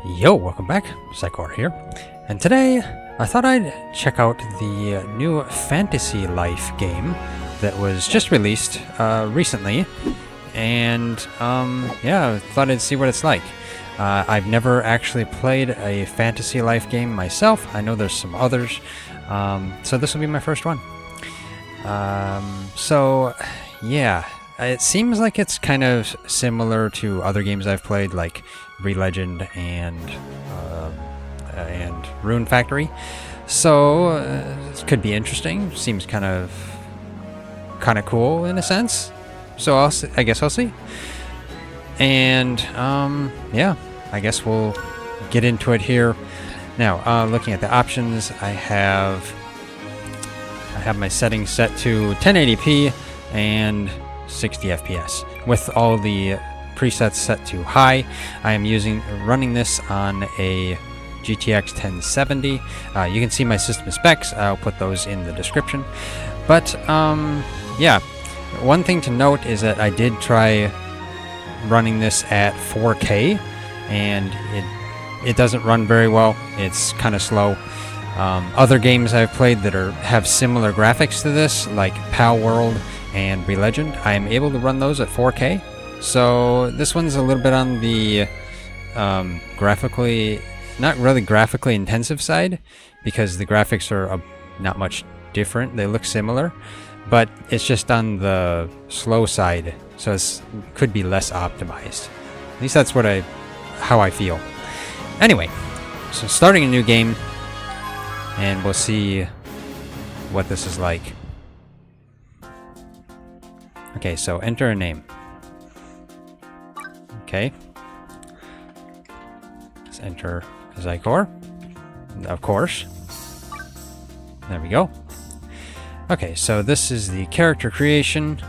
Yo, welcome back. Xycor here. And today, I thought I'd check out the new Fantasy Life game that was just released recently. And, yeah, I thought I'd see what it's like. I've never actually played a Fantasy Life game myself. I know there's some others. So this will be my first one. So, yeah. It seems like it's kind of similar to other games I've played, like Legend and Rune Factory. So it could be interesting. Seems kind of cool in a sense. So I guess I'll see. And yeah, I guess we'll get into it here. Now, looking at the options, I have my settings set to 1080p and 60 FPS with all the presets set to high. I am running this on a GTX 1070. You can see my system specs. I'll put those in the description. But yeah, one thing to note is that I did try running this at 4K, and it doesn't run very well. It's kind of slow. Other games I've played that have similar graphics to this, like Pal World and Legend, I am able to run those at 4K. So this one's a little bit on the not really graphically intensive side, because the graphics are not much different. They look similar, but it's just on the slow side, so it could be less optimized. At least that's how I feel. Anyway, so starting a new game, and we'll see what this is like. Okay, so enter a name. Okay. Let's enter Xycor. Of course. There we go. Okay, so this is the character creation.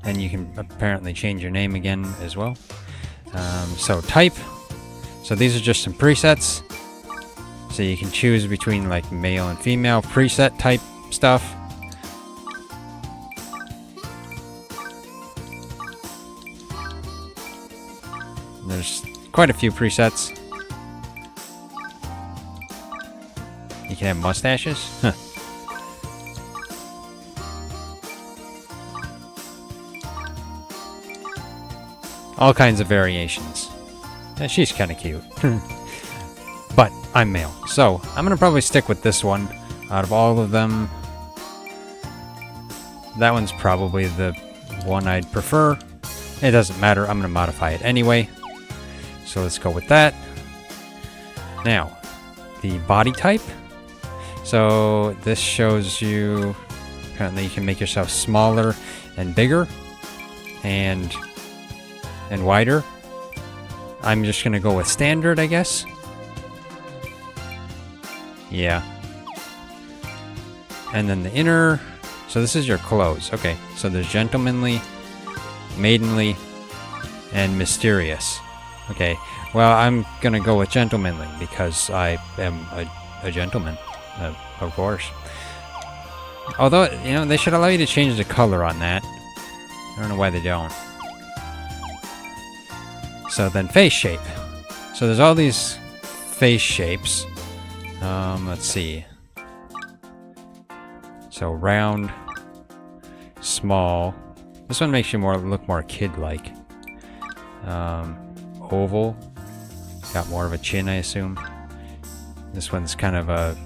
And you can apparently change your name again as well. So type. So these are just some presets. So you can choose between like male and female preset type stuff. There's quite a few presets. You can have mustaches. Huh. All kinds of variations. And she's kind of cute. But I'm male, so I'm going to probably stick with this one. Out of all of them, that one's probably the one I'd prefer. It doesn't matter, I'm going to modify it anyway. So let's go with that. Now, the body type. So this shows you, apparently you can make yourself smaller and bigger and wider. I'm just going to go with standard, I guess. Yeah. And then the inner, so this is your clothes. Okay, so there's gentlemanly, maidenly, and mysterious. Okay, well, I'm gonna go with gentlemanly because I am a gentleman, of course. Although, you know, they should allow you to change the color on that. I don't know why they don't. So then face shape. So there's all these face shapes. Let's see. So round, small. This one makes you look more kid-like. Oval. Got more of a chin, I assume. This one's kind of a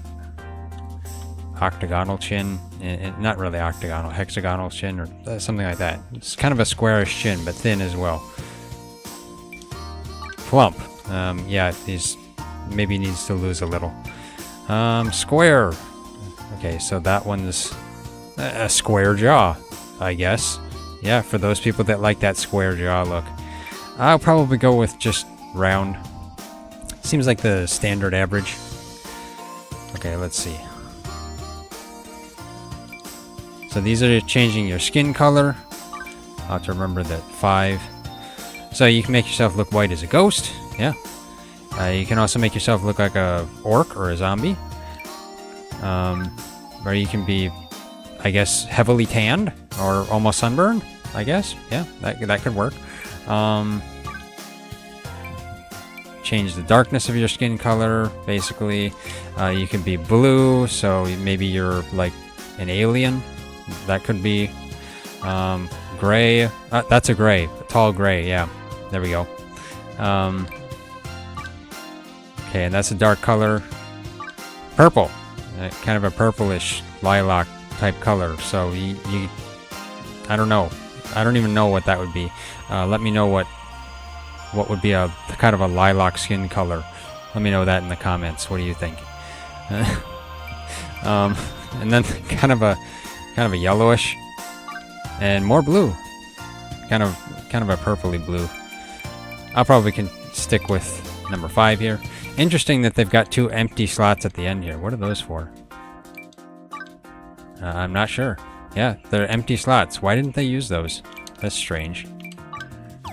octagonal chin. Not really octagonal, hexagonal chin or something like that. It's kind of a squarish chin, but thin as well. Plump. Yeah, maybe needs to lose a little. Square. Okay, so that one's a square jaw, I guess. Yeah, for those people that like that square jaw look. I'll probably go with just round. Seems like the standard average. Okay, let's see. So these are changing your skin color. I'll have to remember that 5. So you can make yourself look white as a ghost. Yeah. You can also make yourself look like a orc or a zombie. Or you can be, I guess, heavily tanned or almost sunburned, I guess. Yeah, that could work. change the darkness of your skin color, basically. You can be blue, so maybe you're like an alien. That could be. Gray. That's a gray. A tall gray, yeah. There we go. Okay, and that's a dark color. Purple. Kind of a purplish lilac type color. So I don't know. I don't even know what that would be. Let me know what would be a kind of a lilac skin color. Let me know that in the comments. What do you think? And then kind of a yellowish and more blue. Kind of a purpley blue. I'll probably can stick with number 5 here. Interesting that they've got 2 empty slots at the end here. What are those for? I'm not sure. Yeah, they're empty slots. Why didn't they use those? That's strange.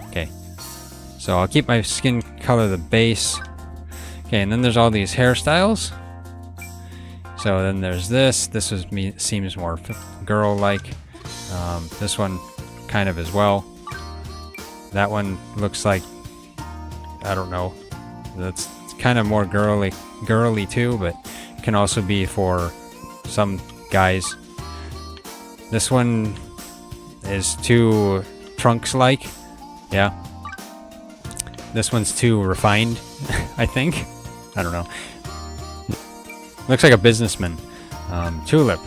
Okay. So I'll keep my skin color the base. Okay, and then there's all these hairstyles. So then there's this. This seems more girl-like. This one kind of as well. That one looks like, I don't know. That's kind of more girly too, but it can also be for some guys. This one is too Trunks-like. Yeah. This one's too refined, I think. I don't know. Looks like a businessman. Tulip.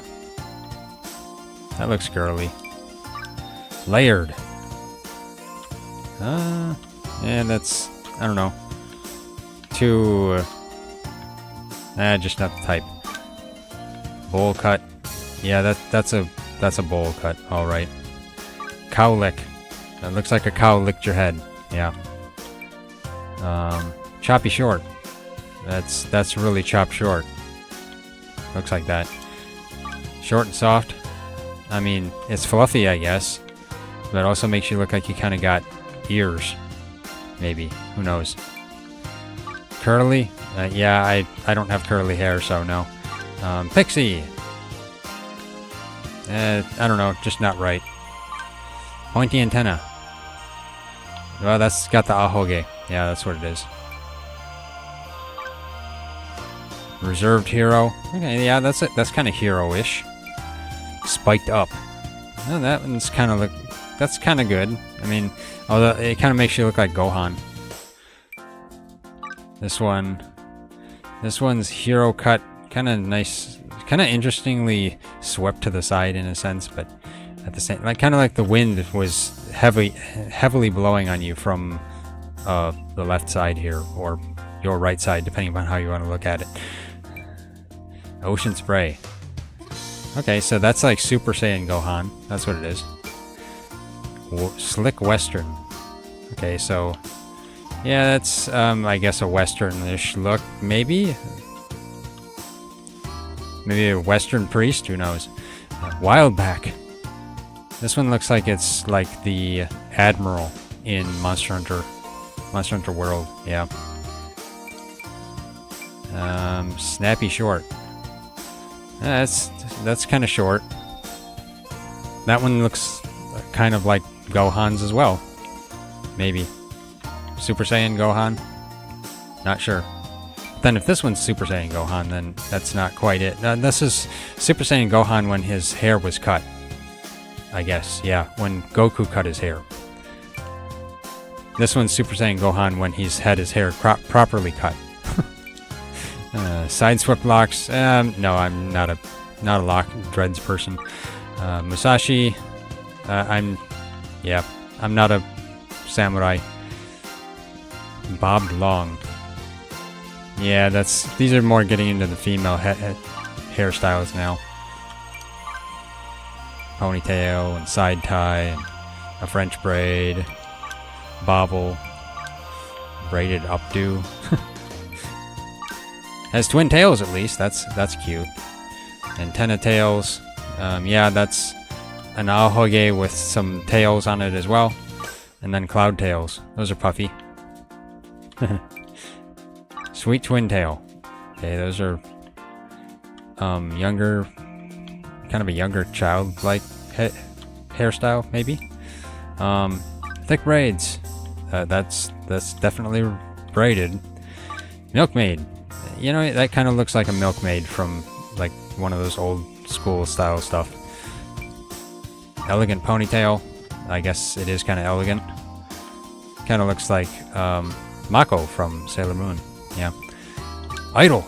That looks girly. Layered. Yeah, that's, I don't know. Too, just not the type. Bowl cut. Yeah, that's a bowl cut. All right. Cow lick. That looks like a cow licked your head. Yeah. Choppy short. That's really chopped short. Looks like that. Short and soft. I mean, it's fluffy, I guess, but it also makes you look like you kind of got ears. Maybe. Who knows? Curly? Yeah, I don't have curly hair, so no. Pixie. I don't know, just not right. Pointy antenna. Well, that's got the ahoge. Yeah, that's what it is. Reserved hero. Okay, yeah, that's it. That's kind of hero-ish. Spiked up. Oh, that one's kind of that's kind of good. I mean, although it kind of makes you look like Gohan. This one's hero cut. Kind of nice. Kind of interestingly swept to the side in a sense, but at the same, kind of like the wind was heavily blowing on you from the left side here, or your right side, depending upon how you want to look at it. Ocean spray. Okay, so that's like Super Saiyan Gohan. That's what it is. Slick Western. Okay, so yeah, that's I guess a Western-ish look. Maybe a Western priest. Who knows? Wildback. This one looks like it's like the Admiral in Monster Hunter World. Yeah. Snappy short. That's kind of short. That one looks kind of like Gohan's as well. Maybe. Super Saiyan Gohan? Not sure. Then if this one's Super Saiyan Gohan, then that's not quite it. This is Super Saiyan Gohan when his hair was cut. I guess, yeah. When Goku cut his hair. This one's Super Saiyan Gohan when he's had his hair properly cut. Side swept locks. No, I'm not a lock dreads person. Musashi. I'm not a samurai. Bobbed long. Yeah, these are more getting into the female hairstyles now. Ponytail and side tie and a French braid. Bobble. Braided updo. Has twin tails at least. That's cute. Antenna tails. Yeah, that's an ahoge with some tails on it as well. And then cloud tails. Those are puffy. Sweet twin tail. Okay, those are younger, kind of a younger child-like hairstyle, maybe. Thick braids. That's definitely braided. Milkmaid. You know, that kind of looks like a milkmaid from like one of those old school style stuff. Elegant ponytail. I guess it is kind of elegant. Kind of looks like Mako from Sailor Moon. Yeah. Idol.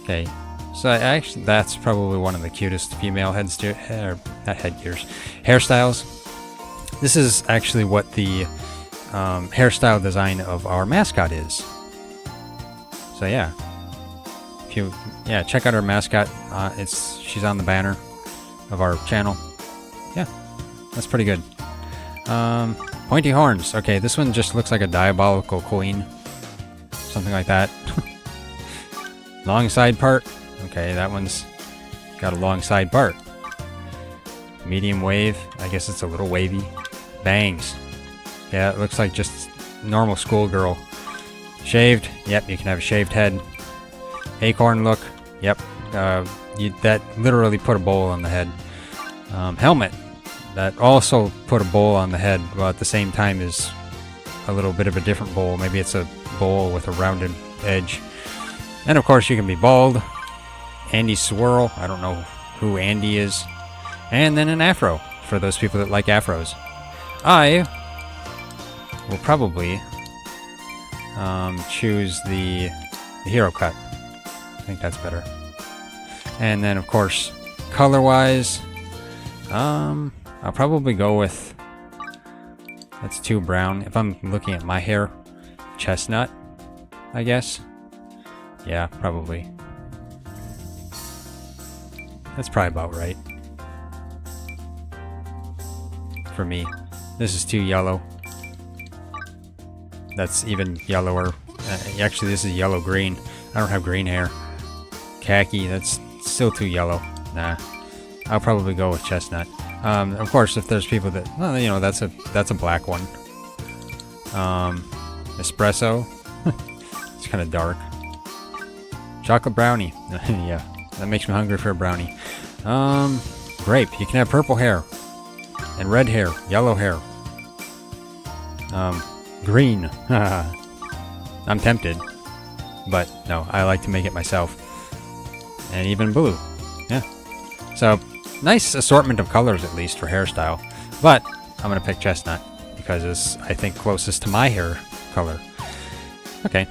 Okay. So actually, that's probably one of the cutest female hairstyles. This is actually what the hairstyle design of our mascot is. So yeah, check out our mascot. She's on the banner of our channel. Yeah, that's pretty good. Pointy horns. Okay, this one just looks like a diabolical queen, something like that. Long side part. Okay, that one's got a long side part. Medium wave. I guess it's a little wavy. Bangs. Yeah, it looks like just normal schoolgirl. Shaved. Yep, you can have a shaved head. Acorn look. Yep. That literally put a bowl on the head. Helmet. That also put a bowl on the head, while at the same time is a little bit of a different bowl. Maybe it's a bowl with a rounded edge. And of course you can be bald. Andy Swirl. I don't know who Andy is. And then an afro, for those people that like afros. I will probably choose the hero cut. I think that's better. And then of course, color-wise, I'll probably go with, that's too brown. If I'm looking at my hair, chestnut, I guess. Yeah, probably. That's probably about right. For me. This is too yellow. That's even yellower. Actually, this is yellow-green. I don't have green hair. Khaki, that's still too yellow. Nah. I'll probably go with chestnut. Of course, if there's people that, well, you know, that's a black one. Espresso. It's kind of dark. Chocolate brownie. Yeah, that makes me hungry for a brownie. Grape. You can have purple hair. And red hair. Yellow hair. Green. I'm tempted. But no, I like to make it myself. And even blue. Yeah. So, nice assortment of colors at least for hairstyle. But I'm going to pick chestnut because it's, I think, closest to my hair color. Okay.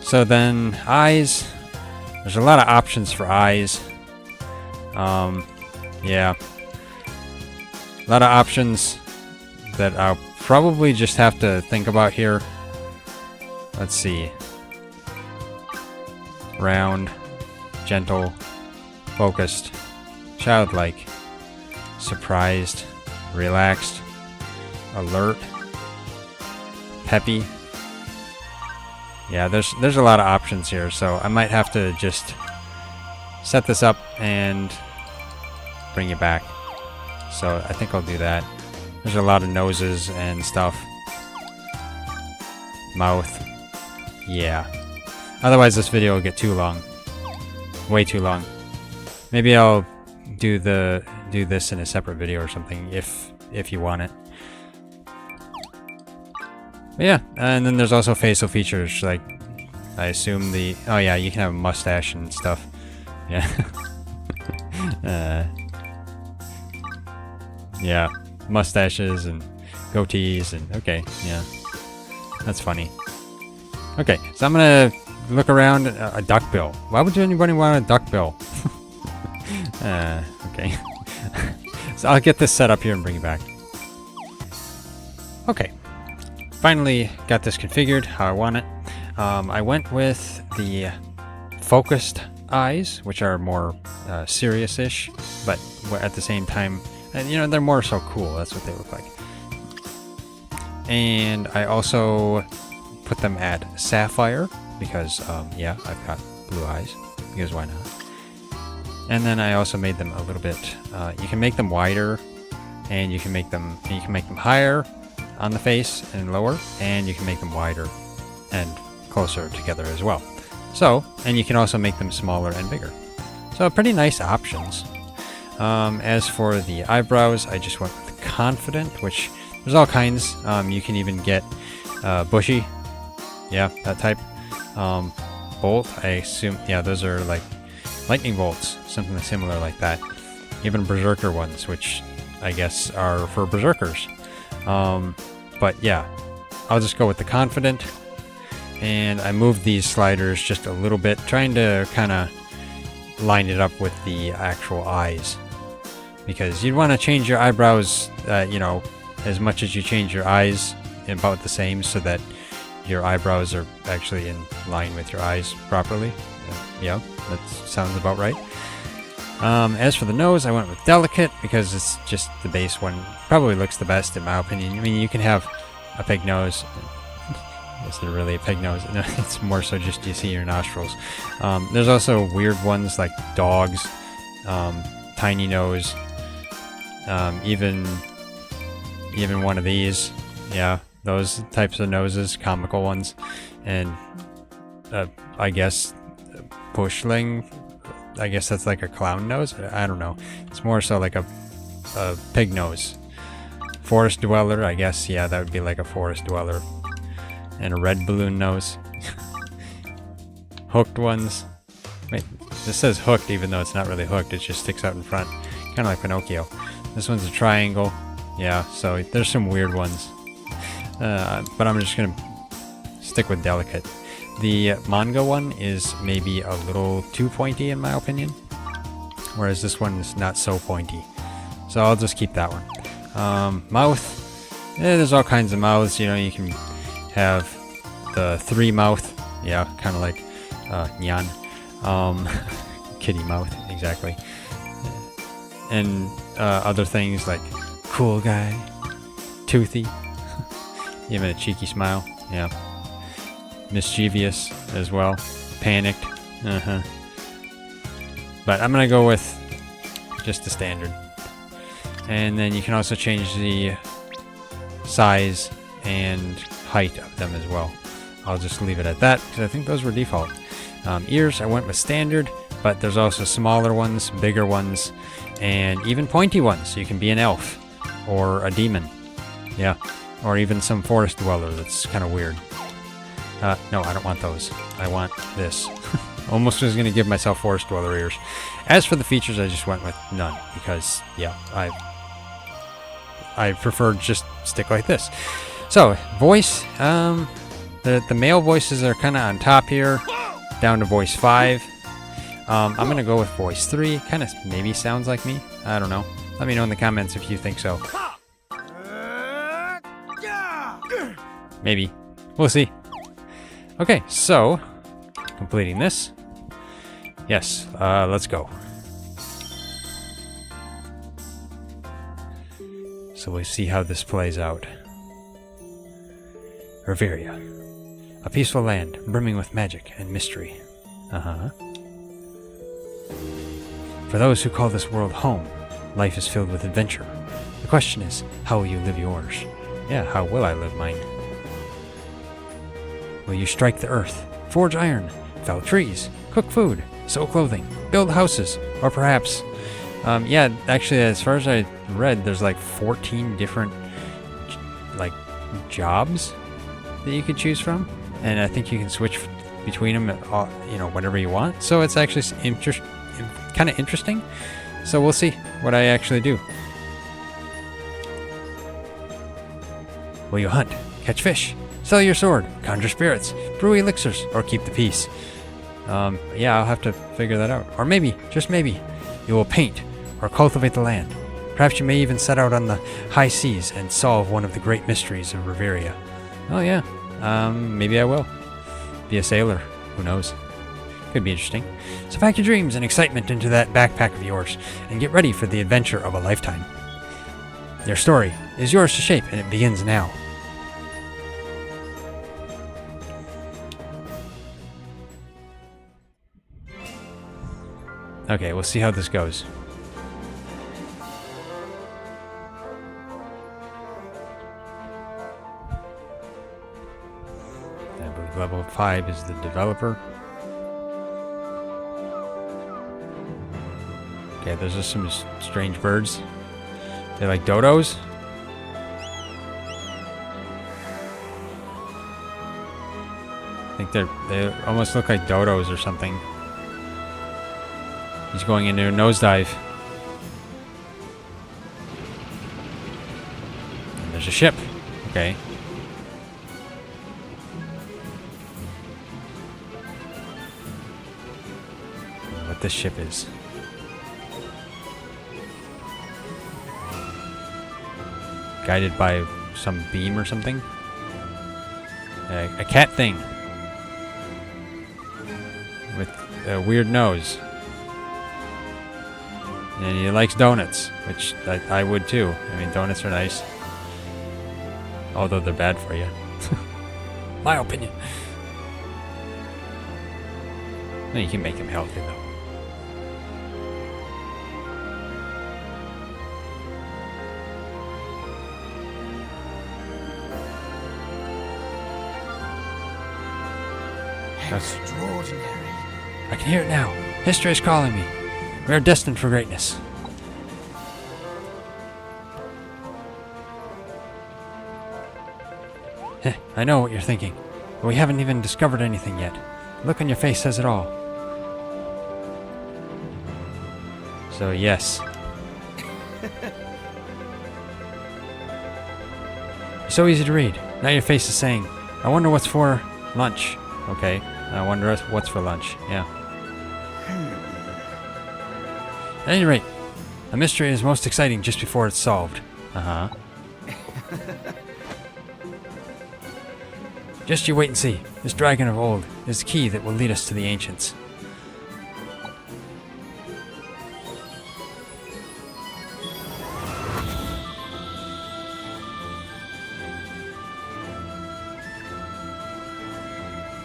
So then, eyes. There's a lot of options for eyes. Yeah. A lot of options that I'll probably just have to think about here. Let's see. Round, gentle, focused, childlike, surprised, relaxed, alert, peppy. Yeah, there's a lot of options here, so I might have to just set this up and bring it back. So I think I'll do that. There's a lot of noses and stuff. Mouth. Yeah. Otherwise this video will get too long. Way too long. Maybe I'll do this in a separate video or something if you want it. But yeah, and then there's also facial features, like I assume oh yeah, you can have a mustache and stuff. Yeah. Yeah, mustaches and goatees and okay, yeah. That's funny. Okay, so I'm gonna look around a duckbill. Why would anybody want a duckbill? Okay. So I'll get this set up here and bring it back. Okay. Finally got this configured how I want it. I went with the focused eyes, which are more serious-ish, but at the same time, you know, they're more so cool. That's what they look like. And I also put them at sapphire because, yeah, I've got blue eyes. Because why not? And then I also made them a little bit. You can make them wider, and you can make them higher on the face and lower, and you can make them wider and closer together as well. So, and you can also make them smaller and bigger. So pretty nice options. As for the eyebrows, I just went with confident, which there's all kinds. You can even get bushy Yeah, that type. Bolt, I assume, yeah, those are like lightning bolts, something similar like that. Even berserker ones, which I guess are for berserkers. But yeah, I'll just go with the confident. And I moved these sliders just a little bit, trying to kind of line it up with the actual eyes. Because you'd want to change your eyebrows, you know, as much as you change your eyes, about the same, so that your eyebrows are actually in line with your eyes properly. Yeah, that sounds about right. As for the nose, I went with delicate because it's just the base one. Probably looks the best in my opinion. I mean, you can have a pig nose. Is there really a pig nose? No, it's more so just you see your nostrils. There's also weird ones like dogs, tiny nose, even one of these. Yeah, those types of noses, comical ones, and I guess bushling. I guess that's like a clown nose. I don't know. It's more so like a pig nose. Forest dweller, I guess. Yeah, that would be like a forest dweller. And a red balloon nose. Hooked ones. Wait, this says hooked even though it's not really hooked. It just sticks out in front. Kind of like Pinocchio. This one's a triangle. Yeah, so there's some weird ones. But I'm just going to stick with delicate. The manga one is maybe a little too pointy in my opinion. Whereas this one is not so pointy. So I'll just keep that one. Mouth. There's all kinds of mouths. You know, you can have the 3 mouth, yeah, kind of like Nyan, kitty mouth, exactly, and other things like cool guy, toothy, even a cheeky smile, yeah, mischievous as well, panicked, but I'm gonna go with just the standard, and then you can also change the size and height of them as well. I'll just leave it at that because I think those were default. Ears, I went with standard, but there's also smaller ones, bigger ones, and even pointy ones. You can be an elf or a demon, yeah, or even some forest dweller. That's kind of weird. No, I don't want those. I want this. Almost was going to give myself forest dweller ears. As for the features, I just went with none because, yeah, I prefer just stick like this. So, voice, the male voices are kind of on top here, down to voice 5. I'm going to go with voice 3. Kind of maybe sounds like me. I don't know. Let me know in the comments if you think so. Maybe. We'll see. Okay, so, completing this. Yes, let's go. So we'll see how this plays out. Riveria, a peaceful land brimming with magic and mystery. For those who call this world home, life is filled with adventure. The question is, how will you live yours? Yeah, how will I live mine? Will you strike the earth, forge iron, fell trees, cook food, sew clothing, build houses, or perhaps... yeah, actually, as far as I read, there's like 14 different, like, jobs that you could choose from, and I think you can switch between them at all, you know, whatever you want. So it's actually kind of interesting. So we'll see what I actually do. Will you hunt, catch fish, sell your sword, conjure spirits, brew elixirs, or keep the peace? Yeah, I'll have to figure that out. Or maybe, just maybe, you will paint or cultivate the land. Perhaps you may even set out on the high seas and solve one of the great mysteries of Riveria. Oh yeah, maybe I will. Be a sailor, who knows? Could be interesting. So pack your dreams and excitement into that backpack of yours, and get ready for the adventure of a lifetime. Your story is yours to shape, and it begins now. Okay, we'll see how this goes. I believe level 5 is the developer. Okay, those are some strange birds. They're like dodos. think they almost look like dodos or something. He's going into a nosedive. And there's a ship. Okay. What this ship is. Guided by some beam or something. A cat thing. With a weird nose. And he likes donuts, which I would too. I mean, donuts are nice. Although they're bad for you. My opinion. No, you can make them healthy though. Extraordinary. I can hear it now. History is calling me. We are destined for greatness. Heh, I know what you're thinking, but we haven't even discovered anything yet. The look on your face says it all. So yes. You're so easy to read. Now your face is saying, I wonder what's for lunch. Okay, I wonder what's for lunch. Yeah. At any rate, a mystery is most exciting just before it's solved. Uh-huh. Just you wait and see. This dragon of old is the key that will lead us to the ancients.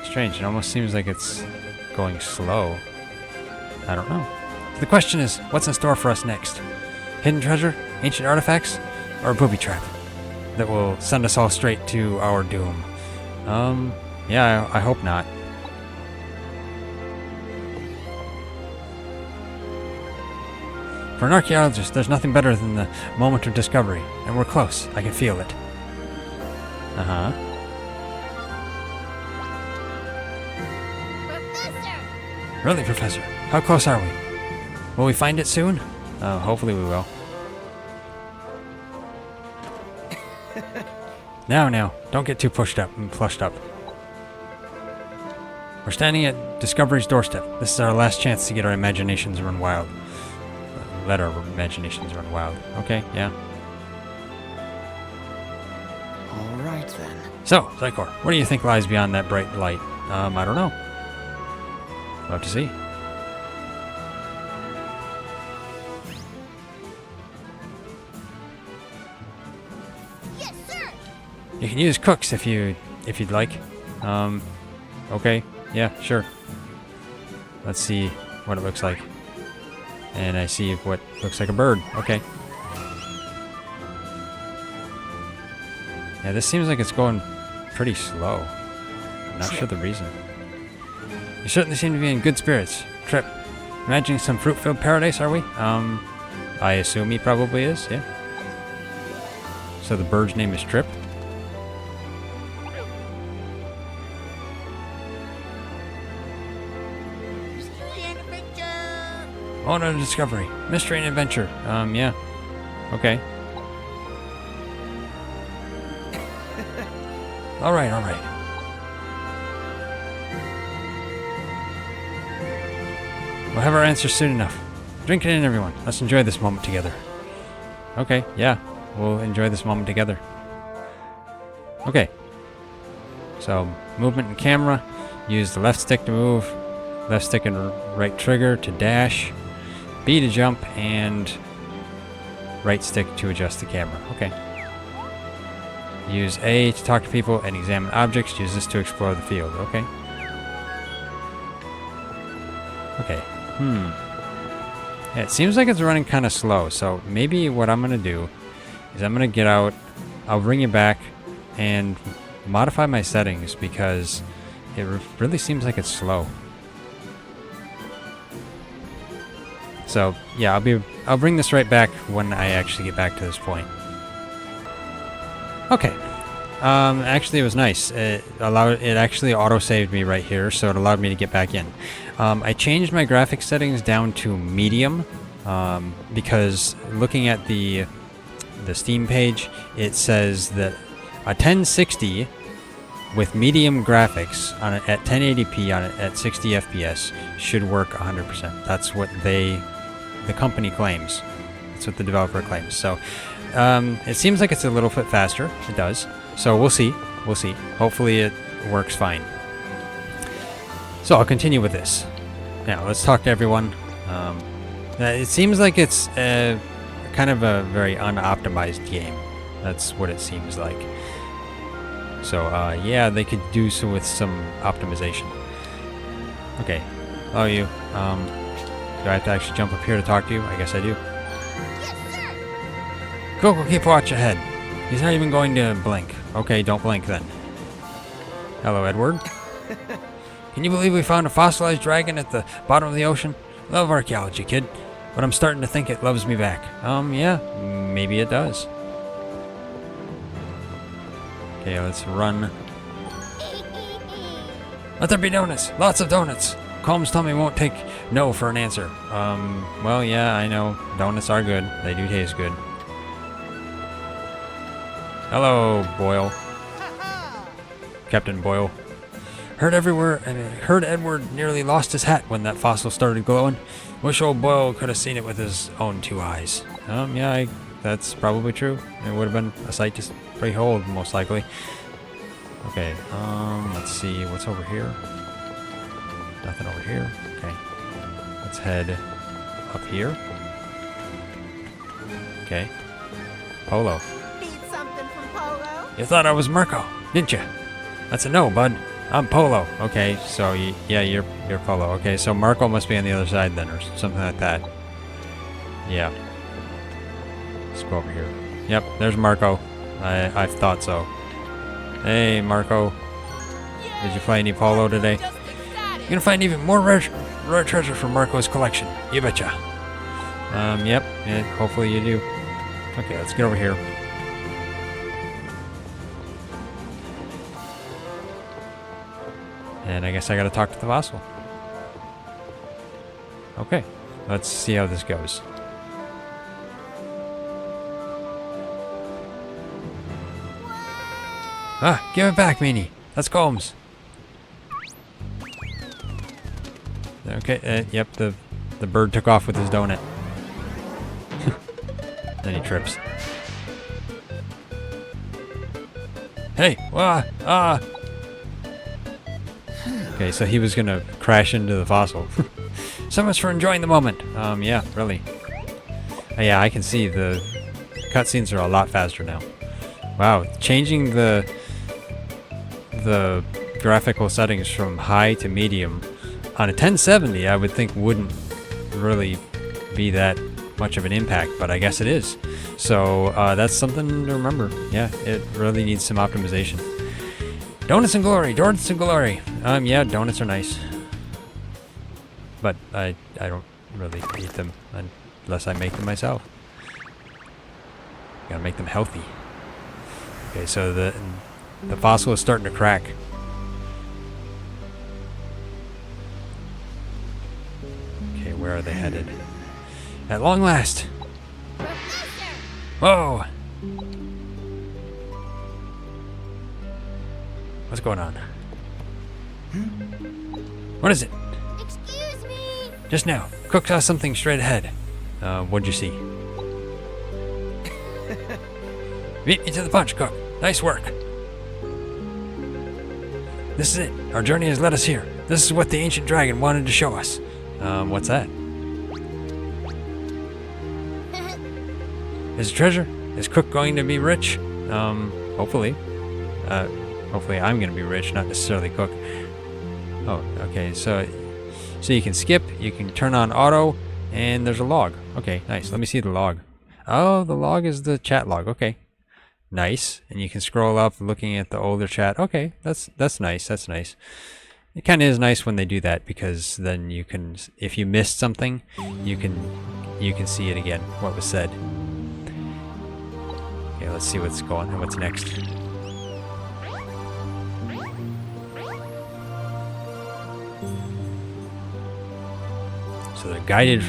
Strange, it almost seems like it's going slow. I don't know. The question is, what's in store for us next? Hidden treasure? Ancient artifacts? Or a booby trap that will send us all straight to our doom? Yeah, I hope not. For an archaeologist, there's nothing better than the moment of discovery, and we're close. I can feel it. Uh-huh. Professor! Really, Professor? How close are we? Will we find it soon? Hopefully we will. Now, don't get too pushed up and flushed up. We're standing at Discovery's doorstep. This is our last chance to get our imaginations run wild. Let our imaginations run wild. Okay, yeah. All right then. So, Xycor, what do you think lies beyond that bright light? I don't know. We'll have to see. Yes, sir. You can use cooks if you'd like. Okay. Yeah, sure. Let's see what it looks like. And I see what looks like a bird. Okay. Yeah, this seems like it's going pretty slow. I'm not sure the reason. You certainly seem to be in good spirits. Trip. Imagining some fruit-filled paradise, are we? I assume he probably is, yeah. So the bird's name is Trip? Oh no, discovery. Mystery and adventure. Yeah. Okay. Alright. We'll have our answers soon enough. Drink it in, everyone. Let's enjoy this moment together. Okay, yeah. We'll enjoy this moment together. Okay. So, movement and camera. Use the left stick to move. Left stick and right trigger to dash. B to jump, and right stick to adjust the camera. Okay. Use A to talk to people and examine objects. Use this to explore the field. Okay. Okay. Yeah, it seems like it's running kind of slow, so maybe what I'm going to do is I'm going to get out, I'll bring you back, and modify my settings because it really seems like it's slow. So yeah, I'll bring this right back when I actually get back to this point. Okay, Actually, it was nice. It actually auto-saved me right here, so it allowed me to get back in. I changed my graphics settings down to medium because looking at the Steam page, it says that a 1060 with medium graphics on it at 1080p on it at 60 FPS should work 100%. That's what the company claims. That's what the developer claims. So it seems like it's a little bit faster. It does. So we'll see. We'll see. Hopefully it works fine. So I'll continue with this. Now let's talk to everyone. It seems like it's kind of a very unoptimized game. That's what it seems like. So yeah, they could do so with some optimization. Okay. Hello, you. Do I have to actually jump up here to talk to you? I guess I do. Yes, sir. Go, keep watch ahead. He's not even going to blink. Okay, don't blink then. Hello, Edward. Can you believe we found a fossilized dragon at the bottom of the ocean? Love archaeology, kid. But I'm starting to think it loves me back. Yeah, maybe it does. Okay, let's run. Let there be donuts. Lots of donuts. Combs tummy won't take no for an answer. Well, yeah, I know. Donuts are good. They do taste good. Hello, Boyle. Captain Boyle. Heard Edward nearly lost his hat when that fossil started glowing. Wish old Boyle could have seen it with his own 2 eyes. Yeah, that's probably true. It would have been a sight to behold, most likely. Okay, let's see what's over here. Nothing over here. Okay. Let's head up here. Okay. Polo. Need something from Polo? You thought I was Mirko, didn't you? That's a no, bud. I'm Polo. Okay, so yeah, you're Polo. Okay, so Marco must be on the other side then, or something like that. Yeah. Let's go over here. Yep, there's Marco. I thought so. Hey, Marco. Did you play any Polo today? You're gonna find even more rare treasure from Marco's collection. You betcha. Yep. Yeah, hopefully you do. Okay, let's get over here. And I guess I gotta talk to the fossil. Okay, let's see how this goes. Ah, give it back, Meanie. That's Combs. Okay, yep, the bird took off with his donut. Then he trips. Hey, Okay, so he was gonna crash into the fossil. So much for enjoying the moment. Yeah, really. Yeah, I can see the cutscenes are a lot faster now. Wow, changing the graphical settings from high to medium on a 1070, I would think wouldn't really be that much of an impact, but I guess it is. So that's something to remember. Yeah, it really needs some optimization. Donuts and glory, donuts and glory. Yeah, donuts are nice, but I don't really eat them unless I make them myself. Gotta make them healthy. Okay, so the fossil is starting to crack. Okay, where are they headed? At long last. Whoa! What's going on? What is it? Excuse me. Just now, Cook saw something straight ahead. What'd you see? Beat me to the punch, Cook. Nice work. This is it. Our journey has led us here. This is what the ancient dragon wanted to show us. What's that? Is it treasure? Is Cook going to be rich? Hopefully. Hopefully I'm going to be rich, not necessarily Cook. Oh, okay. So you can skip, you can turn on auto, and there's a log. Okay, nice. Let me see the log. Oh, the log is the chat log. Okay. Nice. And you can scroll up looking at the older chat. Okay, that's nice. That's nice. It kind of is nice when they do that, because then you can, if you missed something, you can see it again, what was said. Okay, let's see what's next. So they're guided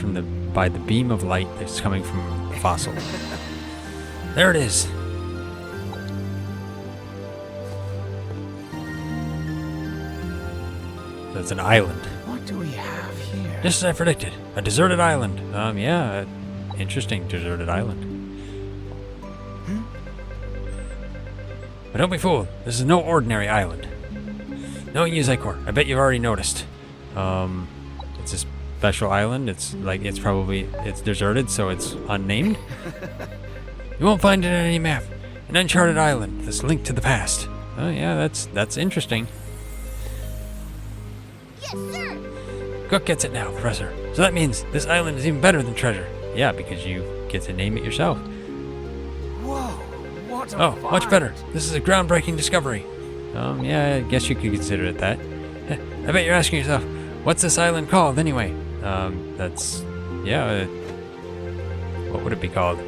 by the beam of light that's coming from the fossil. There it is. So it's an island. What do we have here? Just as I predicted, a deserted island. Yeah, interesting deserted island. But don't be fooled. This is no ordinary island. No, Xycor. I bet you've already noticed. It's a special island. It's deserted, so it's unnamed. You won't find it on any map. An uncharted island that's linked to the past. Oh yeah, that's interesting. Yes, sir. Cook gets it now, Professor. So that means this island is even better than treasure. Yeah, because you get to name it yourself. Whoa, what a Oh, find. much better. This is a groundbreaking discovery. Yeah, I guess you could consider it that. I bet you're asking yourself, what's this island called anyway? What would it be called?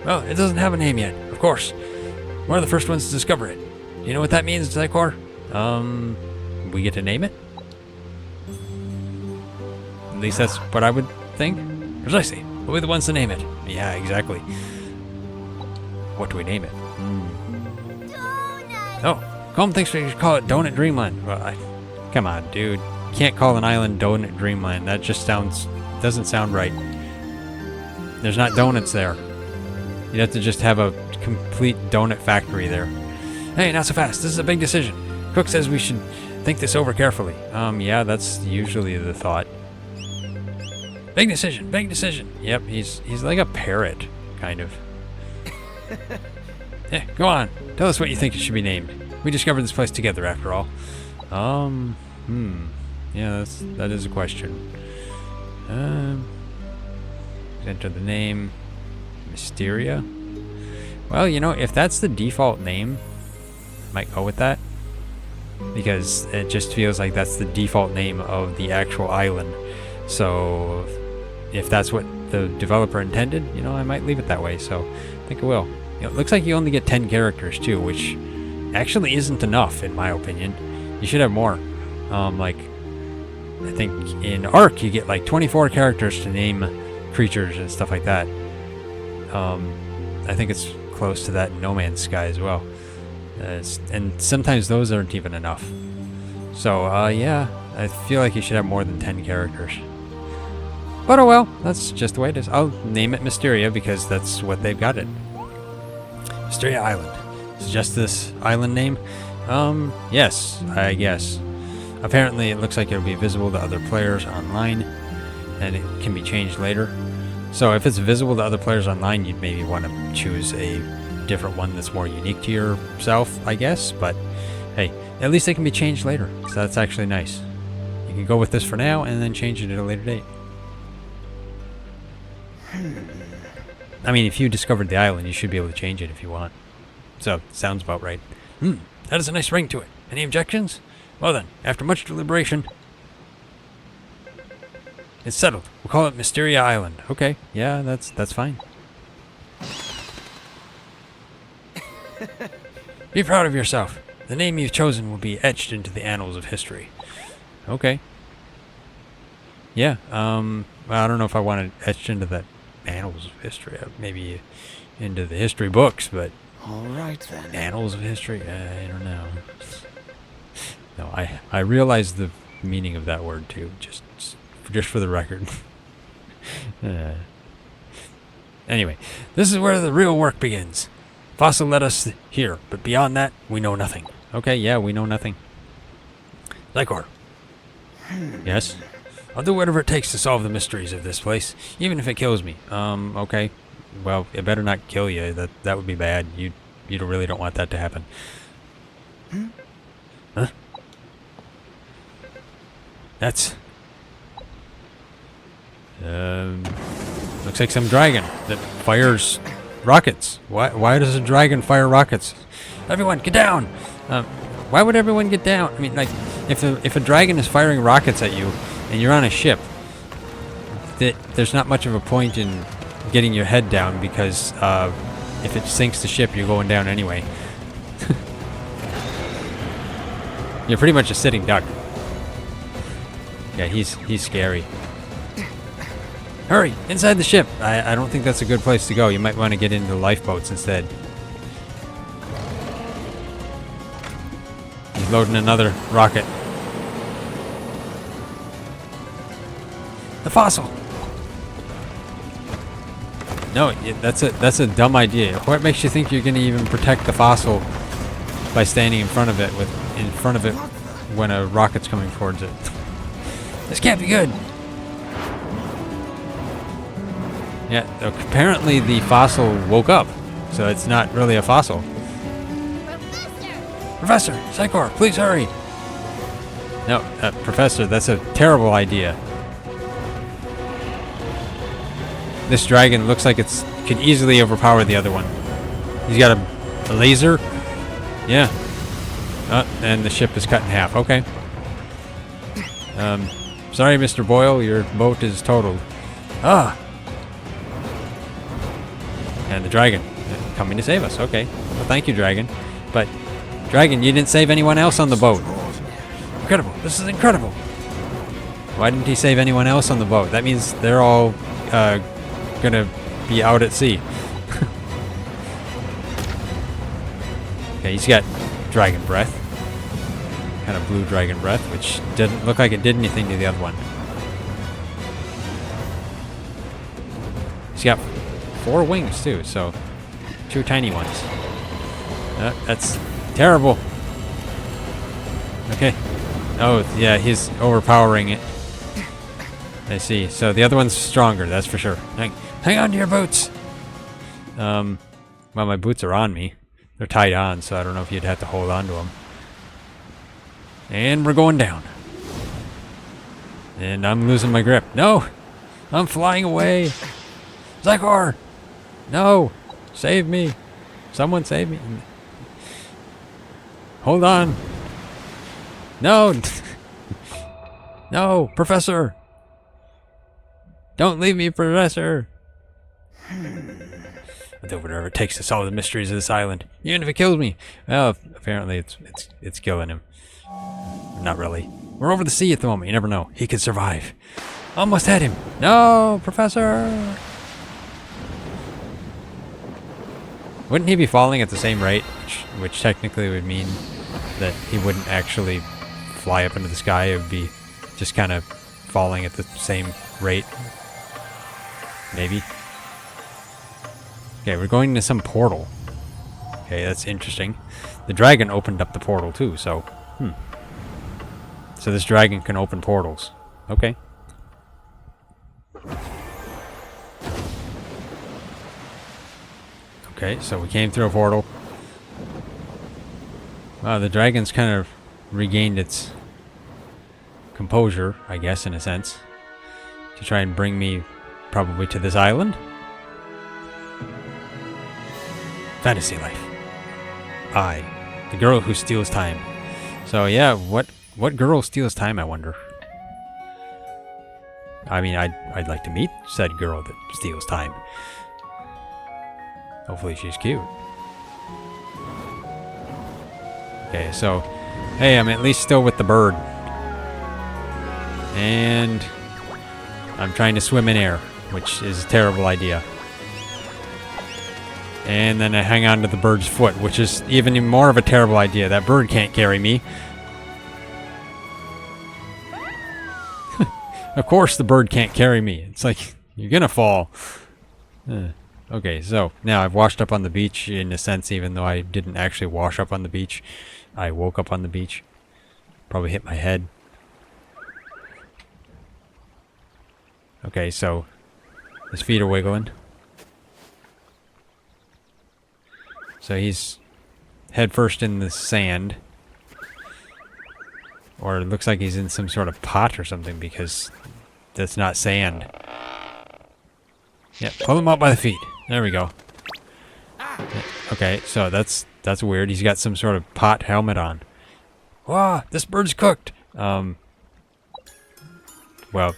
Well, it doesn't have a name yet, of course. We're the first ones to discover it. Do you know what that means, Xycor? We get to name it? At least that's what I would think. Precisely. We'll be the ones to name it. Yeah, exactly. What do we name it? Donut. Oh, Colm thinks we should call it Donut Dreamland. Well, come on, dude. You can't call an island Donut Dreamland. That just doesn't sound right. There's not donuts there. You'd have to just have a complete donut factory there. Hey, not so fast. This is a big decision. Cook says we should think this over carefully. Yeah, that's usually the thought. Big decision, big decision. Yep, he's like a parrot, kind of. Yeah, go on. Tell us what you think it should be named. We discovered this place together, after all. Yeah, that is a question. Enter the name. Mysteria. Well, you know, if that's the default name, I might go with that. Because it just feels like that's the default name of the actual island. So, if that's what the developer intended, you know, I might leave it that way. So, I think I will. You know, it looks like you only get 10 characters too, which actually isn't enough, in my opinion. You should have more. Like, I think in Ark you get like 24 characters to name creatures and stuff like that. I think it's close to that in No Man's Sky as well. And sometimes those aren't even enough. So, yeah, I feel like you should have more than 10 characters. But oh well, that's just the way it is. I'll name it Mysteria because that's what they've got it. Mysteria Island. Suggest this island name? Yes, I guess. Apparently it looks like it'll be visible to other players online, and it can be changed later. So if it's visible to other players online, you'd maybe want to choose a different one that's more unique to yourself, I guess. But hey, at least it can be changed later, so that's actually nice. You can go with this for now and then change it at a later date. I mean, if you discovered the island, you should be able to change it if you want. So, sounds about right. That has a nice ring to it. Any objections? Well then, after much deliberation, it's settled. We'll call it Mysteria Island. Okay, yeah, that's fine. Be proud of yourself. The name you've chosen will be etched into the annals of history. Okay. Yeah, well, I don't know if I want it etched into the annals of history. Maybe into the history books, but All right then. annals of history? I don't know. No, I realize the meaning of that word too, just for the record. Anyway, this is where the real work begins. Fossil led us here, but beyond that, we know nothing. Okay, yeah, we know nothing. Xycor. Yes? I'll do whatever it takes to solve the mysteries of this place, even if it kills me. Okay. Well, it better not kill you. That would be bad. You really don't want that to happen. Huh? That's... looks like some dragon that fires rockets. Why does a dragon fire rockets? Everyone, get down! Why would everyone get down? I mean, like, if a dragon is firing rockets at you and you're on a ship, there's not much of a point in getting your head down because if it sinks the ship, you're going down anyway. You're pretty much a sitting duck. Yeah, he's scary. Hurry! Inside the ship! I don't think that's a good place to go. You might want to get into lifeboats instead. He's loading another rocket. The fossil! No, that's a dumb idea. What makes you think you're going to even protect the fossil by standing in front of it when a rocket's coming towards it? This can't be good. Yeah, apparently the fossil woke up, so it's not really a fossil. Professor, Xycor, please hurry. No, Professor, that's a terrible idea. This dragon looks like it could easily overpower the other one. He's got a laser. Yeah. And the ship is cut in half. Okay. Sorry, Mr. Boyle, your boat is totaled. Ah. And the dragon coming to save us. Okay. Well, thank you, dragon. But, dragon, you didn't save anyone else on the boat. Incredible. This is incredible. Why didn't he save anyone else on the boat? That means they're all gonna be out at sea. Okay, he's got dragon breath. Kind of blue dragon breath, which didn't look like it did anything to the other one. He's got 4 wings too, so 2 tiny ones. That's terrible. Okay. Oh, yeah, he's overpowering it. I see. So the other one's stronger, that's for sure. Hang on to your boots! Well, my boots are on me. They're tied on, so I don't know if you'd have to hold on to them. And we're going down. And I'm losing my grip. No! I'm flying away! Xycor! No! Save me! Someone save me! Hold on! No! No! Professor! Don't leave me, Professor! I'll do whatever it takes to solve the mysteries of this island, even if it kills me. Well, apparently it's killing him. Not really. We're over the sea at the moment. You never know. He could survive. Almost had him. No, Professor. Wouldn't he be falling at the same rate, which technically would mean that he wouldn't actually fly up into the sky? It would be just kind of falling at the same rate. Maybe. Okay, we're going to some portal. Okay, that's interesting. The dragon opened up the portal too, so... So this dragon can open portals. Okay. Okay, so we came through a portal. Wow, the dragon's kind of regained its composure, I guess, in a sense. To try and bring me probably to this island. Fantasy life. I, the girl who steals time. So yeah, what girl steals time, I wonder? I mean, I'd like to meet said girl that steals time. Hopefully she's cute. Okay, so hey, I'm at least still with the bird. And I'm trying to swim in air, which is a terrible idea. And then I hang on to the bird's foot, which is even more of a terrible idea. That bird can't carry me. Of course the bird can't carry me. It's like, you're gonna fall. Okay, so now I've washed up on the beach in a sense, even though I didn't actually wash up on the beach. I woke up on the beach. Probably hit my head. Okay, so his feet are wiggling. So he's head first in the sand. Or it looks like he's in some sort of pot or something, because that's not sand. Yeah, pull him up by the feet. There we go. Yeah, okay, so that's weird. He's got some sort of pot helmet on. Wow, this bird's cooked. Well,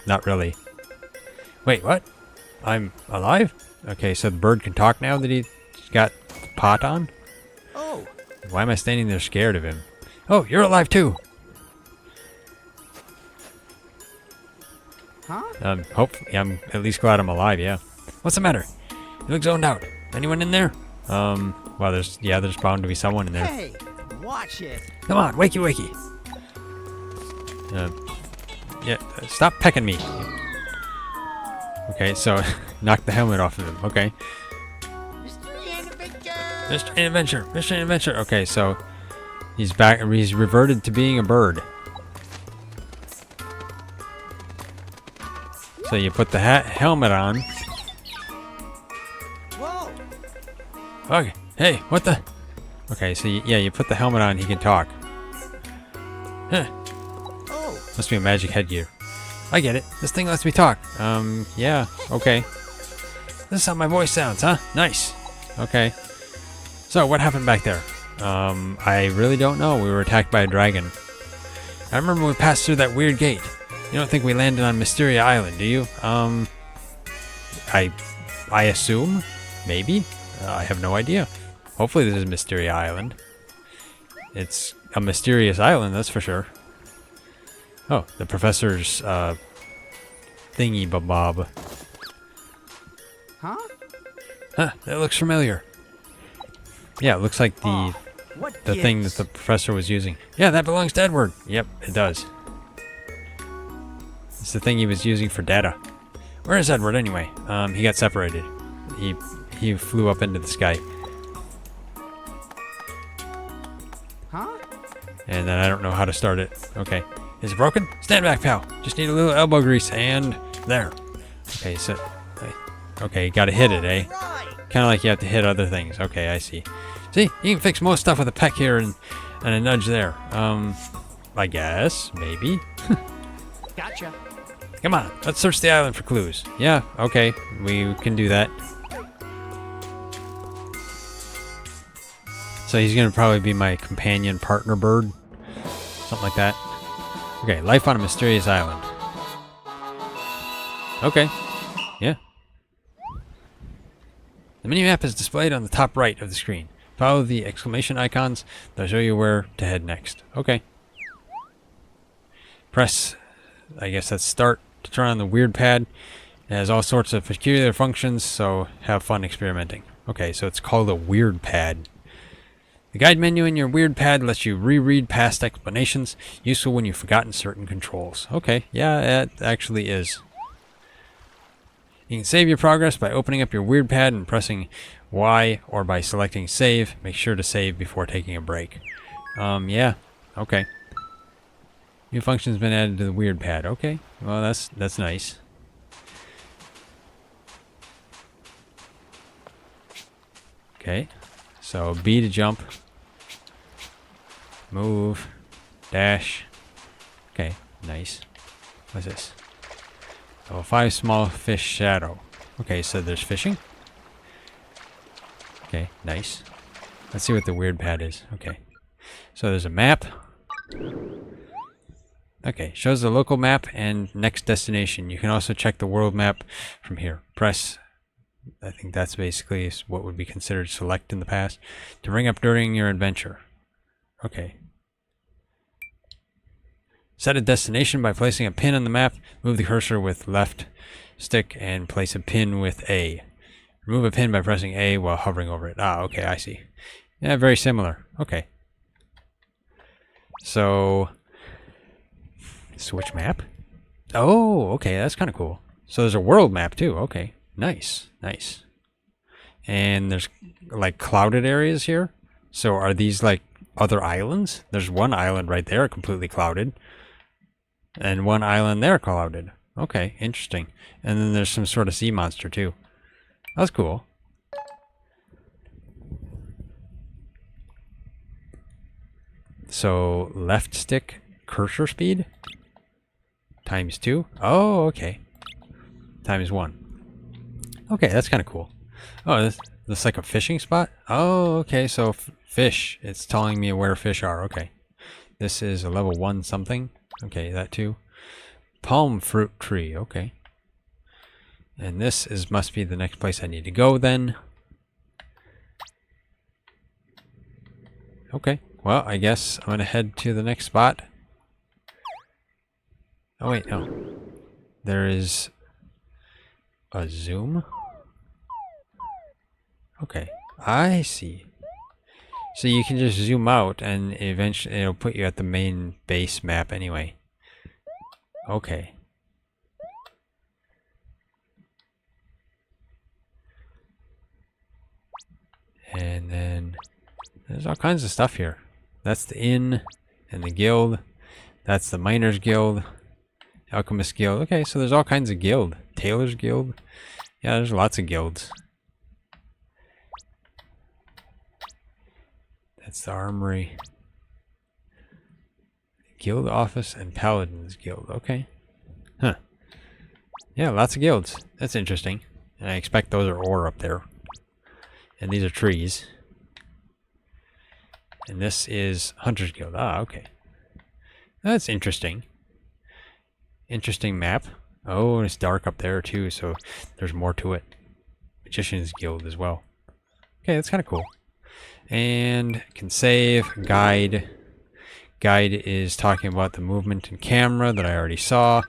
not really. Wait, what? I'm alive? Okay, so the bird can talk now that he's got the pot on? Oh, Why am I standing there scared of him? Oh, you're alive too. Huh? Hopefully, I'm at least glad I'm alive, yeah. What's the matter? You look zoned out. Anyone in there? Well, there's bound to be someone in there. Hey, watch it. Come on, wakey wakey. Yeah, stop pecking me. Okay, so knock the helmet off of him. Okay. Mystery Adventure. Mystery Adventure. Okay, so he's back. He's reverted to being a bird. So you put the helmet on. Whoa. Okay. Hey, what the? Okay, so you put the helmet on. He can talk. Huh. Oh. Must be a magic headgear. I get it. This thing lets me talk. Yeah. Okay. This is how my voice sounds, huh? Nice. Okay. So, what happened back there? I really don't know. We were attacked by a dragon. I remember we passed through that weird gate. You don't think we landed on Mysteria Island, do you? I assume? Maybe? I have no idea. Hopefully this is Mysteria Island. It's a mysterious island, that's for sure. Oh, the professor's, thingy-bob. Huh? Huh, that looks familiar. Yeah, it looks like the thing that the professor was using. Yeah, that belongs to Edward. Yep, it does. It's the thing he was using for data. Where is Edward anyway? He got separated. He flew up into the sky. Huh? And then I don't know how to start it. Okay. Is it broken? Stand back, pal. Just need a little elbow grease and there. Okay, so okay, gotta hit it, eh? Kind of like you have to hit other things. Okay, I see. See, you can fix most stuff with a peck here and a nudge there. I guess, maybe. Gotcha. Come on, let's search the island for clues. Yeah, okay, we can do that. So he's gonna probably be my companion partner bird. Something like that. Okay, life on a mysterious island. Okay, yeah. The mini-map is displayed on the top right of the screen. Follow the exclamation icons. They'll show you where to head next. Okay. Press, I guess that's start, to turn on the weird pad. It has all sorts of peculiar functions, so have fun experimenting. Okay, so it's called a weird pad. The guide menu in your weird pad lets you reread past explanations, useful when you've forgotten certain controls. Okay, yeah, it actually is. You can save your progress by opening up your weird pad and pressing Y, or by selecting save. Make sure to save before taking a break. Yeah, okay. New function's been added to the weird pad. Okay, well that's nice. Okay, so B to jump. Move. Dash. Okay, nice. What's this? Oh, 5 small fish shadow. Okay, so there's fishing. Okay, nice. Let's see what the weird pad is. Okay. So there's a map. Okay, shows the local map and next destination. You can also check the world map from here. Press, I think that's basically what would be considered select in the past, to bring up during your adventure. Okay. Set a destination by placing a pin on the map. Move the cursor with left stick and place a pin with A. Remove a pin by pressing A while hovering over it. Ah, okay, I see. Yeah, very similar. Okay. So, switch map? Oh, okay, that's kind of cool. So there's a world map too. Okay, nice, nice. And there's like clouded areas here. So are these like other islands? There's one island right there completely clouded. And one island there clouded. Okay, interesting. And then there's some sort of sea monster too. That's cool. So left stick cursor speed times 2. Oh, okay. Times 1. Okay, that's kind of cool. Oh, this is like a fishing spot? Oh, okay, so fish. It's telling me where fish are. Okay. This is a level 1 something. Okay, that too. Palm fruit tree. Okay. And this must be the next place I need to go then. Okay. Well, I guess I'm going to head to the next spot. Oh, wait, no. there is a zoom. Okay, I see. So you can just zoom out and eventually it'll put you at the main base map anyway. Okay. And then there's all kinds of stuff here. That's the inn and the guild. That's the miners guild. Alchemist guild. Okay, so there's all kinds of guild. Tailor's guild. Yeah, there's lots of guilds. That's the armory. Guild office and paladins guild. Okay. Huh. Yeah, lots of guilds. That's interesting. And I expect those are ore up there. And these are trees. And this is Hunter's Guild. Ah, okay. That's interesting. Interesting map. Oh, it's dark up there too, so there's more to it. Magician's Guild as well. Okay, that's kind of cool. And can save. Guide. Guide is talking about the movement and camera that I already saw.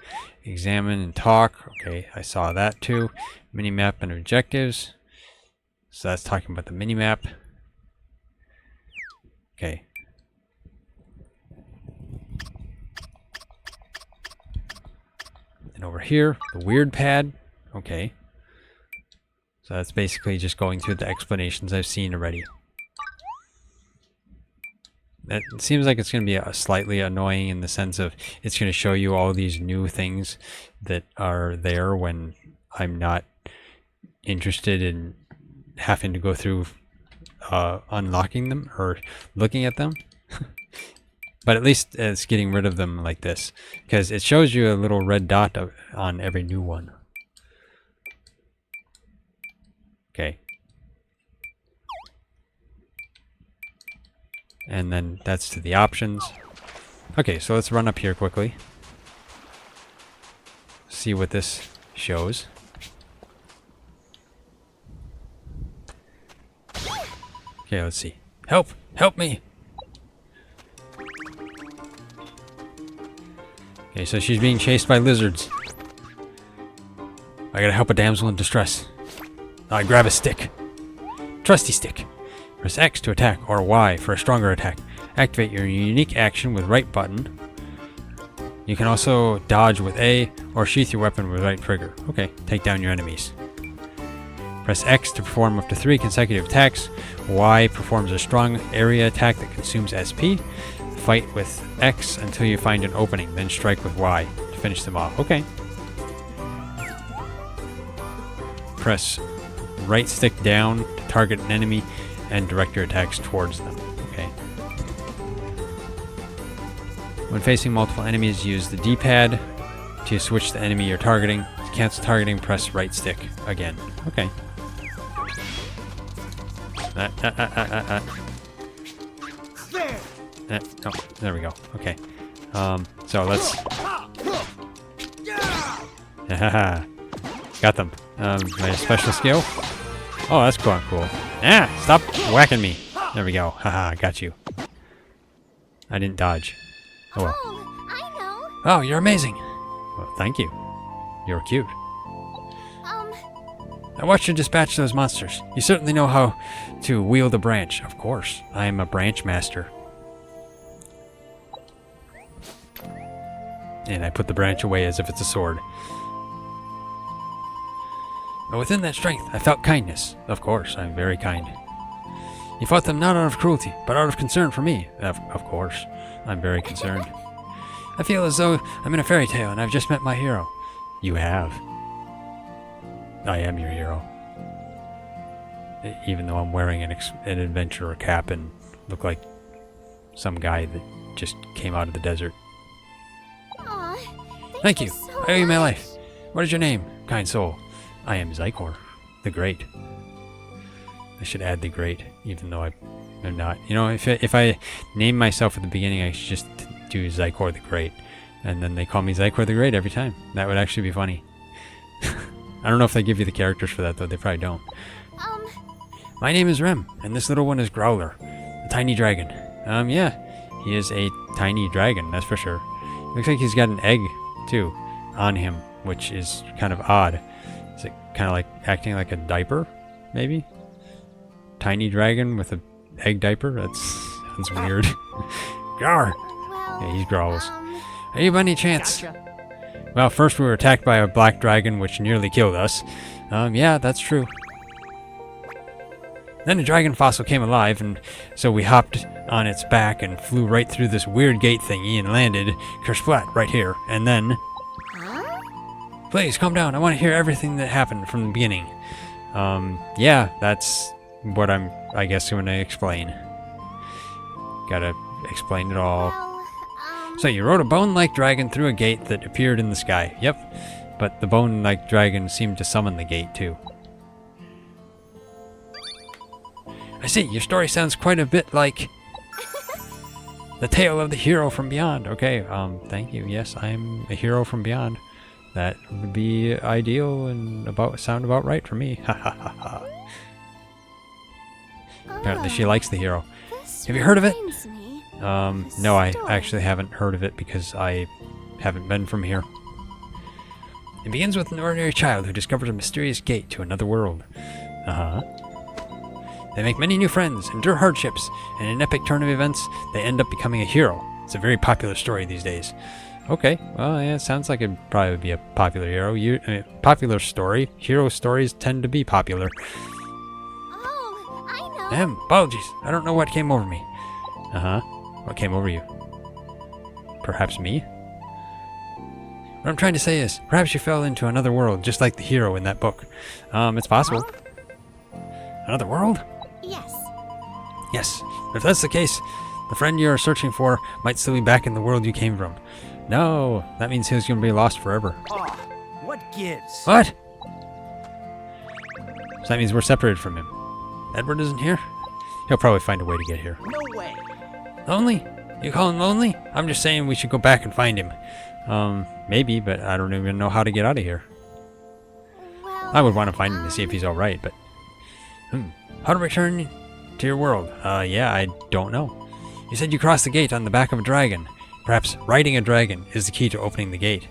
Examine and talk. Okay, I saw that too. Minimap and objectives. So that's talking about the minimap. Okay. And over here, the weird pad. Okay. So that's basically just going through the explanations I've seen already. It seems like it's going to be slightly annoying in the sense of it's going to show you all these new things that are there when I'm not interested in having to go through unlocking them or looking at them. But at least it's getting rid of them like this, because it shows you a little red dot on every new one. Okay. And then that's to the options. Okay, so let's run up here quickly. See what this shows. Okay, let's see. Help! Help me! Okay, so she's being chased by lizards. I gotta help a damsel in distress. I grab a stick. Trusty stick. Press X to attack, or Y for a stronger attack. Activate your unique action with right button. You can also dodge with A, or sheath your weapon with right trigger. Okay, take down your enemies. Press X to perform up to 3 consecutive attacks. Y performs a strong area attack that consumes SP. Fight with X until you find an opening, then strike with Y to finish them off. Okay. Press right stick down to target an enemy and direct your attacks towards them. Okay. When facing multiple enemies, use the D-pad to switch the enemy you're targeting. To cancel targeting, press right stick again. Okay. Oh, there we go. Okay. So let's... Got them. My special skill. Oh, that's cool. Ah! Stop whacking me. There we go. Haha, got you. I didn't dodge. Oh well. Oh, I know. Oh, you're amazing. Well, thank you. You're cute. I watched you dispatch those monsters. You certainly know how to wield a branch. Of course. I am a branch master. And I put the branch away as if it's a sword. But within that strength, I felt kindness. Of course, I'm very kind. You fought them not out of cruelty, but out of concern for me. Of course, I'm very concerned. I feel as though I'm in a fairy tale and I've just met my hero. You have. I am your hero. Even though I'm wearing an adventurer cap and look like some guy that just came out of the desert. Aw, Thank you. so I owe you my much. life. What is your name, kind soul? I am Xycor, the Great. I should add the Great, even though I'm not. You know, if I name myself at the beginning, I should just do Xycor the Great. And then they call me Xycor the Great every time. That would actually be funny. I don't know if they give you the characters for that, though. They probably don't. My name is Rem, and this little one is Growler, the tiny dragon. Yeah, he is a tiny dragon, that's for sure. Looks like he's got an egg, too, on him. which is kind of odd. Is it kind of like acting like a diaper, maybe? Tiny dragon with a egg diaper? That's weird. Gar! Well, Yeah, he growls. Are you by any chance? Gotcha. Well, first we were attacked by a black dragon, which nearly killed us. Yeah, that's true. Then a dragon fossil came alive, and so we hopped on its back and flew right through this weird gate thingy and landed kersplat right here. And then... huh? Please, calm down. I want to hear everything that happened from the beginning. Yeah, that's what I'm, I guess, going to explain. Gotta explain it all. Well, So you rode a bone-like dragon through a gate that appeared in the sky. Yep. But the bone-like dragon seemed to summon the gate, too. I see. Your story sounds quite a bit like... the tale of the hero from beyond. Okay, thank you. Yes, I'm a hero from beyond. That would be ideal and sound about right for me. Ha ha ha ha. Apparently she likes the hero. this Have you heard of it? reminds me. No, I Story. actually haven't heard of it because I haven't been from here. It begins with an ordinary child who discovers a mysterious gate to another world. Uh-huh. They make many new friends, endure hardships, and in an epic turn of events, they end up becoming a hero. It's a very popular story these days. Okay, well, yeah, it sounds like it'd probably be a popular hero. Popular story. Hero stories tend to be popular. Oh, I know. Apologies. I don't know what came over me. Uh-huh. What came over you? Perhaps me? What I'm trying to say is, perhaps you fell into another world, just like the hero in that book. It's possible. Another world? Yes. Yes. If that's the case, the friend you're searching for might still be back in the world you came from. No, that means he's going to be lost forever. Oh, what gives? What? So that means we're separated from him. Edward isn't here? He'll probably find a way to get here. No way. Lonely? You call him lonely? I'm just saying we should go back and find him. Maybe, but I don't even know how to get out of here. Well, I would want to find him to see if he's alright, but... How to return to your world? Yeah, I don't know. You said you crossed the gate on the back of a dragon. Perhaps riding a dragon is the key to opening the gate.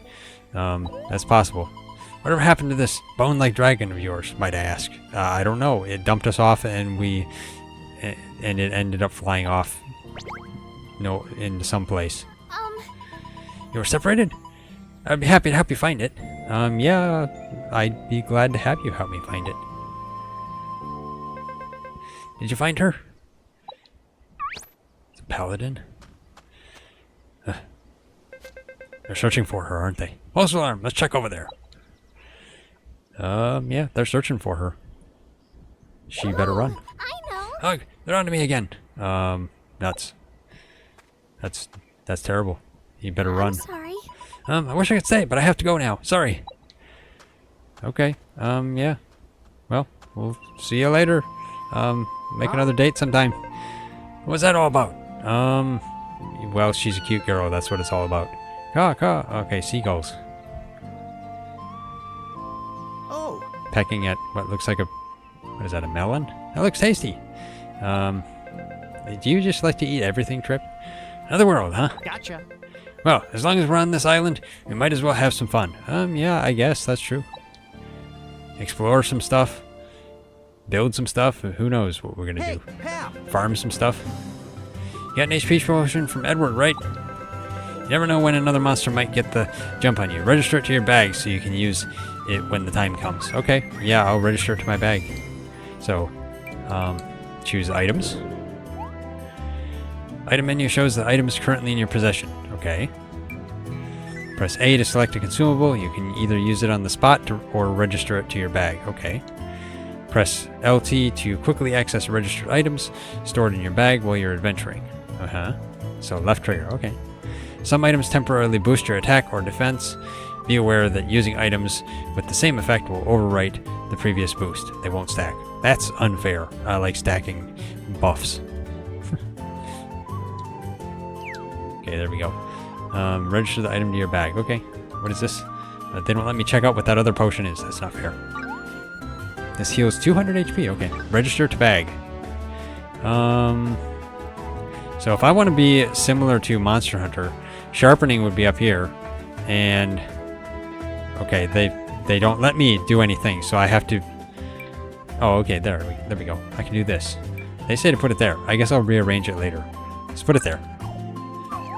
That's possible. Whatever happened to this bone-like dragon of yours, might I ask? I don't know. It dumped us off and it ended up flying off, into some place. You were separated? I'd be happy to help you find it. Yeah, I'd be glad to have you help me find it. Did you find her? It's a paladin. They're searching for her, aren't they? False alarm. Let's check over there. Yeah, they're searching for her. She better run. I know. Oh, they're on to me again. Nuts. That's terrible. You better run. I'm sorry. I wish I could stay, but I have to go now. Sorry. Okay. Yeah. Well, we'll see you later. Make another date sometime. What was that all about? Well, she's a cute girl. That's what it's all about. Okay, seagulls. Oh, Pecking at what looks like what is that, a melon? That looks tasty. Do you just like to eat everything, Trip? Another world, huh? gotcha. Well, as long as we're on this island, we might as well have some fun. Yeah, I guess that's true. Explore some stuff. Build some stuff. Who knows what we're gonna Hey, do. pal. Farm some stuff. You got an HP promotion from Edward, right? You never know when another monster might get the jump on you. Register it to your bag so you can use it when the time comes. Okay, yeah, I'll register it to my bag. So, choose items. Item menu shows the items currently in your possession. Okay. Press A to select a consumable. You can either use it on the spot or register it to your bag. Okay. Press LT to quickly access registered items stored in your bag while you're adventuring. So left trigger. Okay. Some items temporarily boost your attack or defense. Be aware that using items with the same effect will overwrite the previous boost. They won't stack. That's unfair. I like stacking buffs. Okay, there we go. Register the item to your bag. Okay. What is this? They don't let me check out what that other potion is. That's not fair. This heals 200 HP. Okay. Register to bag. So if I want to be similar to Monster Hunter, sharpening would be up here, and Okay, they don't let me do anything, so I have to... Oh, okay, there we go. I can do this. They say to put it there. I guess I'll rearrange it later. Let's put it there.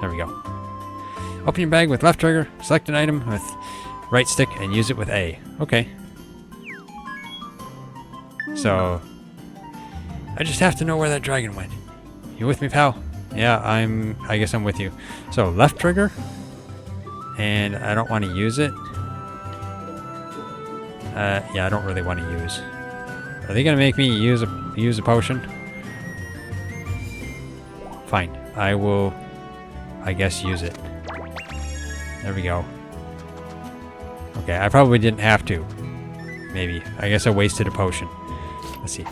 There we go. Open your bag with left trigger, select an item with right stick, and use it with A. Okay. So, I just have to know where that dragon went. You with me, pal? Yeah, I guess I'm with you. So, left trigger, and I don't want to use it. Yeah, I don't really want to use. Are they gonna make me use a potion? Fine, I will, I guess, use it. There we go. Okay, I probably didn't have to. Maybe. I guess I wasted a potion. Let's see.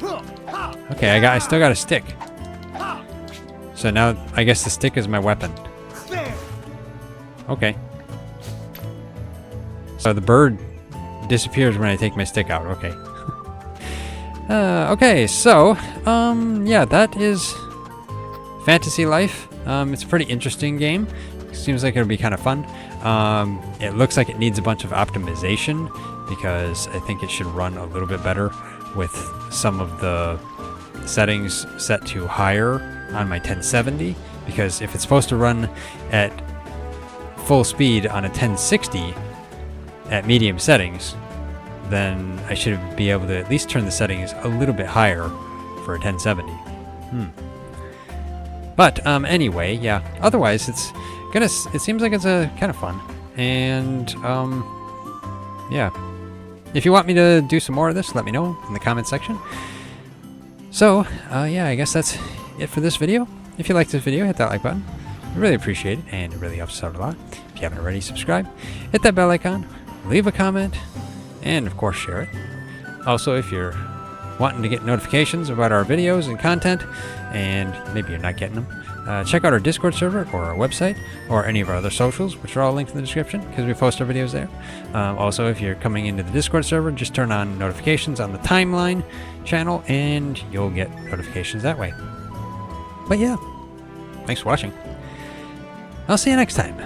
Okay, I still got a stick. So now, I guess the stick is my weapon. Okay. So the bird disappears when I take my stick out. Okay. Okay, so, yeah, that is Fantasy Life. It's a pretty interesting game. Seems like it'll be kind of fun. It looks like it needs a bunch of optimization because I think it should run a little bit better with some of the settings set to higher on my 1070, because if it's supposed to run at full speed on a 1060 at medium settings, then I should be able to at least turn the settings a little bit higher for a 1070. But anyway, yeah. Otherwise, it seems like it's a kind of fun, and yeah. If you want me to do some more of this, let me know in the comment section. So yeah, I guess that's it for this video. If you liked this video, hit that like button. I really appreciate it, and it really helps us out a lot. If you haven't already, subscribe, hit that bell icon, leave a comment, and of course share it. Also, if you're wanting to get notifications about our videos and content, and maybe you're not getting them, check out our Discord server or our website or any of our other socials, which are all linked in the description because we post our videos there. Also, if you're coming into the Discord server, just turn on notifications on the timeline channel and you'll get notifications that way. But yeah, thanks for watching. I'll see you next time.